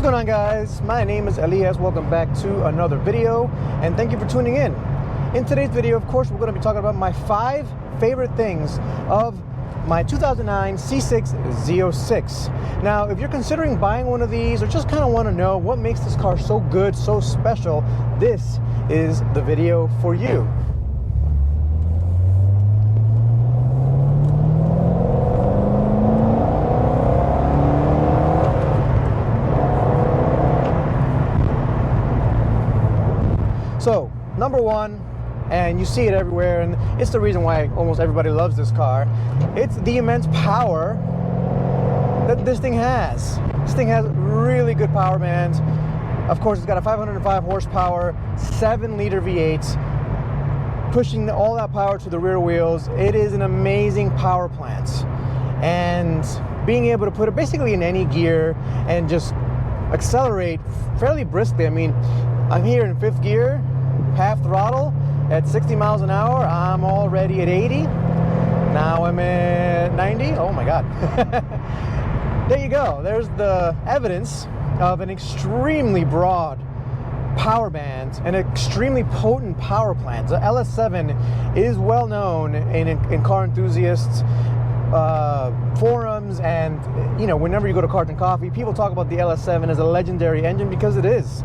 going on, guys? My name is Elias. Welcome back to another video, and thank you for tuning in. In today's video, of course, we're going to be talking about my 5 favorite things of my 2009 C6 Z06. Now, if you're considering buying one of these or just kind of want to know what makes this car so good, so special, this is the video for you. So, number one, and you see it everywhere, and it's the reason why almost everybody loves this car, it's the immense power that this thing has. This thing has really good power bands. Of course, it's got a 505 horsepower, 7-liter V8, pushing all that power to the rear wheels. It is an amazing power plant. And being able to put it basically in any gear and just accelerate fairly briskly. I mean, I'm here in 5th gear, half throttle at 60 miles an hour. I'm already at 80. Now I'm at 90. Oh my God. There you go. There's the evidence of an extremely broad power band, an extremely potent power plant. The LS7 is well known in car enthusiasts forums, and you know, whenever you go to Cars and Coffee, people talk about the LS7 as a legendary engine because it is.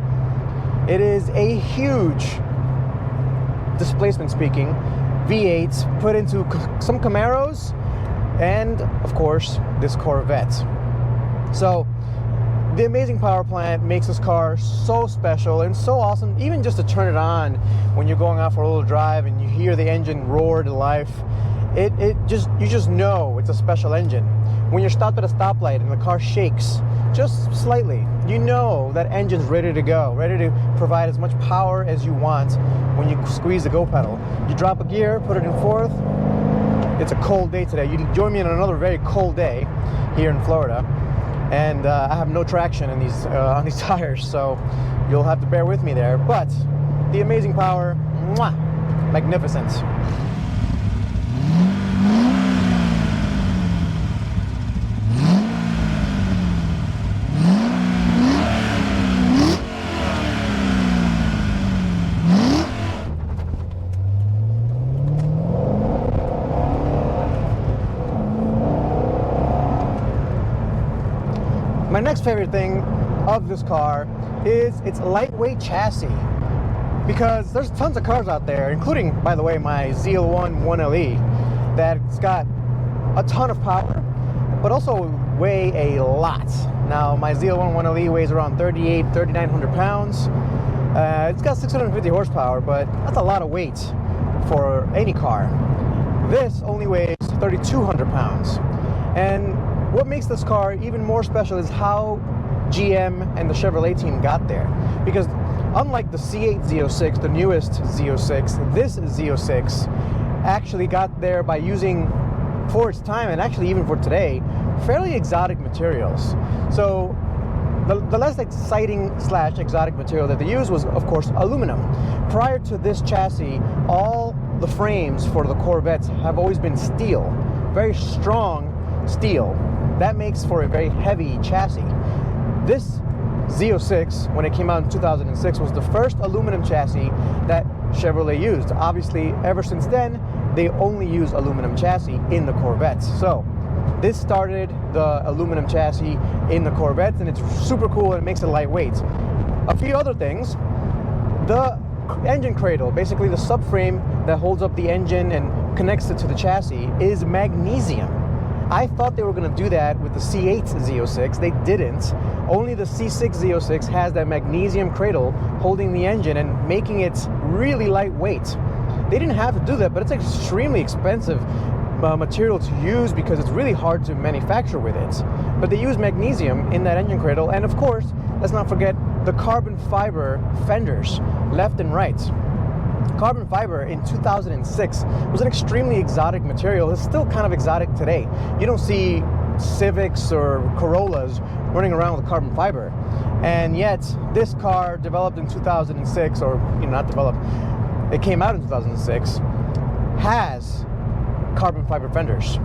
It is a huge, displacement speaking, V8 put into some Camaros and, of course, this Corvette. So, the amazing power plant makes this car so special and so awesome, even just to turn it on when you're going out for a little drive and you hear the engine roar to life. You just know it's a special engine. When you're stopped at a stoplight and the car shakes just slightly, you know that engine's ready to go, ready to provide as much power as you want when you squeeze the go pedal. You drop a gear, put it in 4th. It's a cold day today. You can join me on another very cold day here in Florida, and I have no traction in these on these tires, so you'll have to bear with me there. But the amazing power, mwah, magnificent. My next favorite thing of this car is its lightweight chassis, because there's tons of cars out there, including, by the way, my ZL1 1LE, that's got a ton of power, but also weigh a lot. Now, my ZL1 1LE weighs around 3,900 pounds. It's got 650 horsepower, but that's a lot of weight for any car. This only weighs 3,200 pounds. And what makes this car even more special is how GM and the Chevrolet team got there. Because unlike the C8 Z06, the newest Z06, this Z06 actually got there by using, for its time and actually even for today, fairly exotic materials. So the less exciting / exotic material that they used was, of course, aluminum. Prior to this chassis, all the frames for the Corvettes have always been steel, very strong steel. That makes for a very heavy chassis. This Z06, when it came out in 2006, was the first aluminum chassis that Chevrolet used. Obviously, ever since then, they only use aluminum chassis in the Corvettes. So, this started the aluminum chassis in the Corvettes, and it's super cool and it makes it lightweight. A few other things. The engine cradle, basically the subframe that holds up the engine and connects it to the chassis, is magnesium. I thought they were going to do that with the C8 Z06. They didn't. Only the C6 Z06 has that magnesium cradle holding the engine and making it really lightweight. They didn't have to do that, but it's extremely expensive material to use because it's really hard to manufacture with it. But they use magnesium in that engine cradle, and of course, let's not forget the carbon fiber fenders, left and right. Carbon fiber in 2006 was an extremely exotic material. It's still kind of exotic today. You don't see Civics or Corollas running around with carbon fiber. And yet, this car, developed in 2006, or not developed, it came out in 2006, has carbon fiber fenders.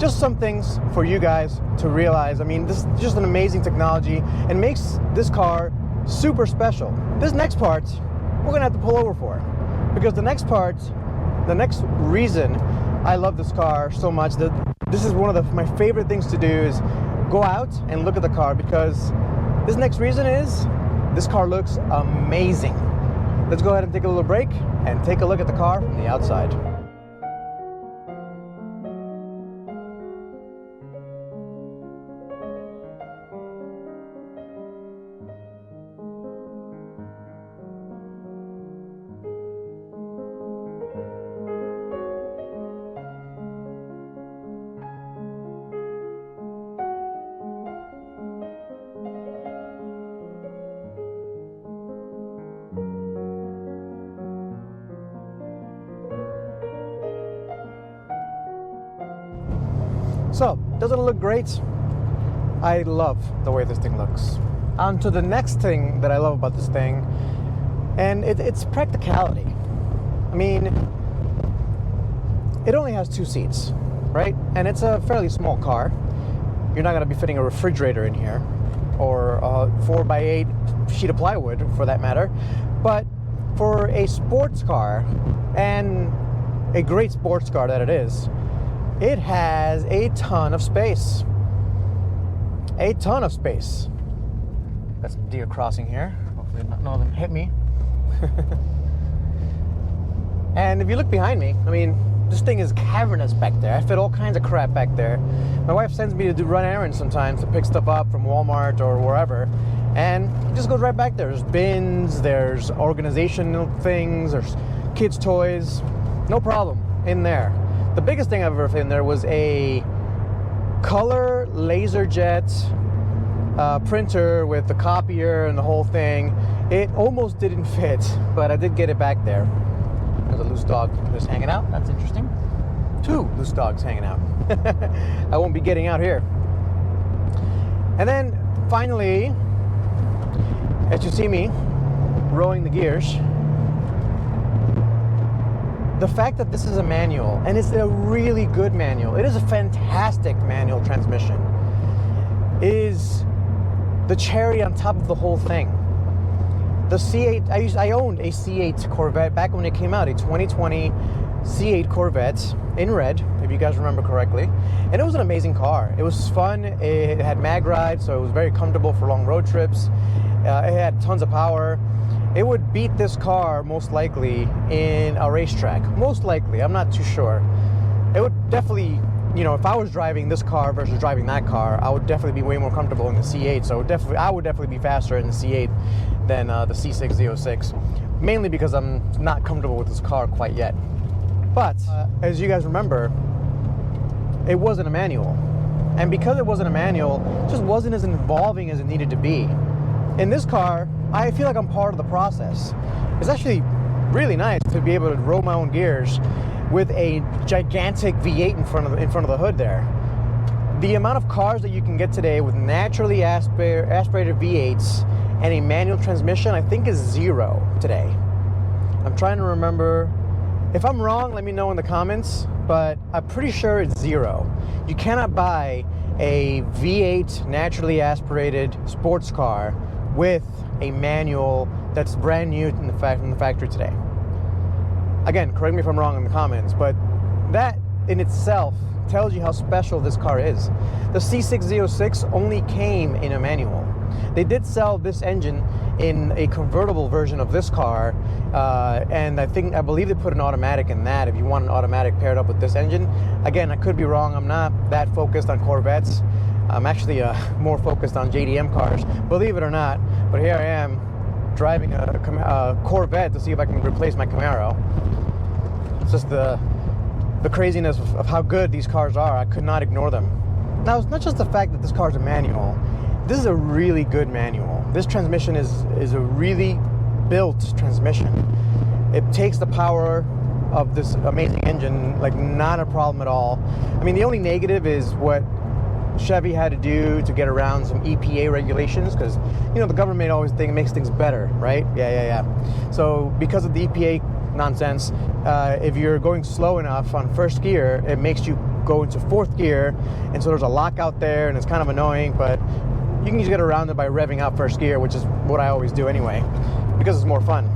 just some things for you guys to realize. I mean, this is just an amazing technology and makes this car super special. This next part, we're gonna have to pull over for, because the next part, the next reason I love this car so much, that this is one of my favorite things to do, is go out and look at the car, because this next reason is this car looks amazing. Let's go ahead and take a little break and take a look at the car from the outside. So, doesn't it look great? I love the way this thing looks. On to the next thing that I love about this thing, and it's practicality. I mean, it only has 2 seats, right? And it's a fairly small car. You're not gonna be fitting a refrigerator in here, or a 4x8 sheet of plywood for that matter. But for a sports car, and a great sports car that it is, it has a ton of space. A ton of space. That's deer crossing here. Hopefully none of them hit me. And if you look behind me, I mean, this thing is cavernous back there. I fit all kinds of crap back there. My wife sends me to run errands sometimes to pick stuff up from Walmart or wherever, and it just goes right back there. There's bins, there's organizational things, there's kids' toys. No problem in there. The biggest thing I've ever fit in there was a color LaserJet printer with the copier and the whole thing. It almost didn't fit, but I did get it back there. There's a loose dog just hanging out. That's interesting. 2 loose dogs hanging out. I won't be getting out here. And then finally, as you see me rolling the gears, the fact that this is a manual, and it's a really good manual, it is a fantastic manual transmission, is the cherry on top of the whole thing. The C8, I owned a C8 Corvette back when it came out, a 2020 C8 Corvette in red, if you guys remember correctly. And it was an amazing car. It was fun, it had mag ride, so it was very comfortable for long road trips. It had tons of power. It would beat this car most likely in a racetrack. Most likely, I'm not too sure. It would definitely, you know, if I was driving this car versus driving that car, I would definitely be way more comfortable in the C8. So I would definitely be faster in the Z8 than the C6 Z06. Mainly because I'm not comfortable with this car quite yet. But as you guys remember, it wasn't a manual. And because it wasn't a manual, it just wasn't as involving as it needed to be. In this car, I feel like I'm part of the process. It's actually really nice to be able to roll my own gears with a gigantic V8 in front of the hood there. The amount of cars that you can get today with naturally aspirated V8s and a manual transmission, I think, is 0 today. I'm trying to remember. If I'm wrong, let me know in the comments, but I'm pretty sure it's 0. You cannot buy a V8 naturally aspirated sports car with a manual that's brand new from the factory today. Again, correct me if I'm wrong in the comments, but that in itself tells you how special this car is. The C6 Z06 only came in a manual. They did sell this engine in a convertible version of this car, and I believe they put an automatic in that if you want an automatic paired up with this engine. Again, I could be wrong. I'm not that focused on Corvettes. I'm actually more focused on JDM cars, believe it or not. But here I am driving a Corvette to see if I can replace my Camaro. It's just the craziness of how good these cars are. I could not ignore them. Now, it's not just the fact that this car is a manual. This is a really good manual. This transmission is a really built transmission. It takes the power of this amazing engine like not a problem at all. I mean, the only negative is what Chevy had to do to get around some EPA regulations, because you know the government always makes things better, right? Yeah. So because of the EPA nonsense, if you're going slow enough on first gear, it makes you go into 4th gear, and so there's a lockout there, and it's kind of annoying, but you can just get around it by revving out 1st gear, which is what I always do anyway, because it's more fun.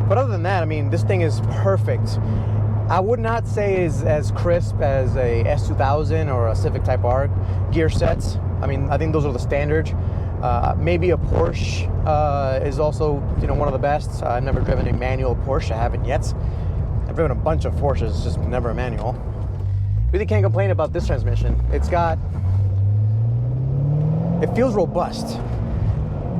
But other than that, I mean, this thing is perfect. I would not say is as crisp as a S2000 or a Civic Type R gear sets. I mean, I think those are the standard. Maybe a Porsche is also, you know, one of the best. I've never driven a manual Porsche. I haven't yet. I've driven a bunch of Porsches, just never a manual. Really can't complain about this transmission. It feels robust,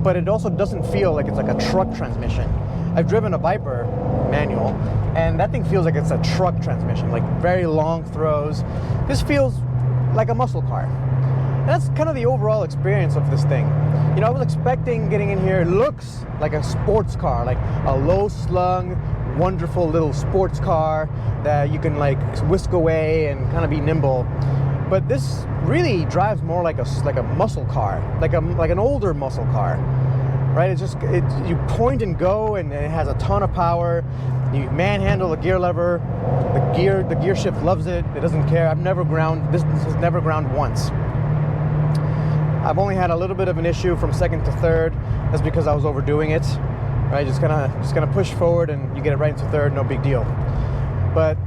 but it also doesn't feel like it's like a truck transmission. I've driven a Viper manual, and that thing feels like it's a truck transmission, like very long throws. This feels like a muscle car. And that's kind of the overall experience of this thing. You know, I was expecting getting in here, it looks like a sports car, like a low-slung, wonderful little sports car that you can like whisk away and kind of be nimble. But this really drives more like a muscle car, like an older muscle car. Right, you point and go, and it has a ton of power. You manhandle the gear lever. The gear shift loves it. It doesn't care. This has never ground once. I've only had a little bit of an issue from 2nd to 3rd. That's because I was overdoing it. Right, just gonna push forward, and you get it right into 3rd. No big deal. But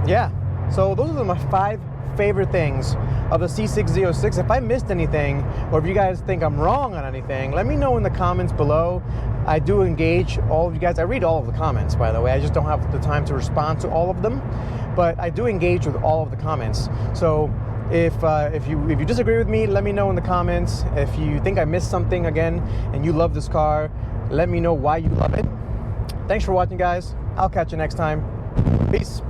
yeah, so those are my 5 favorite things of the C6 Z06. If I missed anything, or if you guys think I'm wrong on anything, let me know in the comments below. I do engage all of you guys. I read all of the comments, by the way. I just don't have the time to respond to all of them, but I do engage with all of the comments. So if you disagree with me, let me know in the comments. If you think I missed something again and you love this car, let me know why you love it. Thanks for watching, guys. I'll catch you next time. Peace.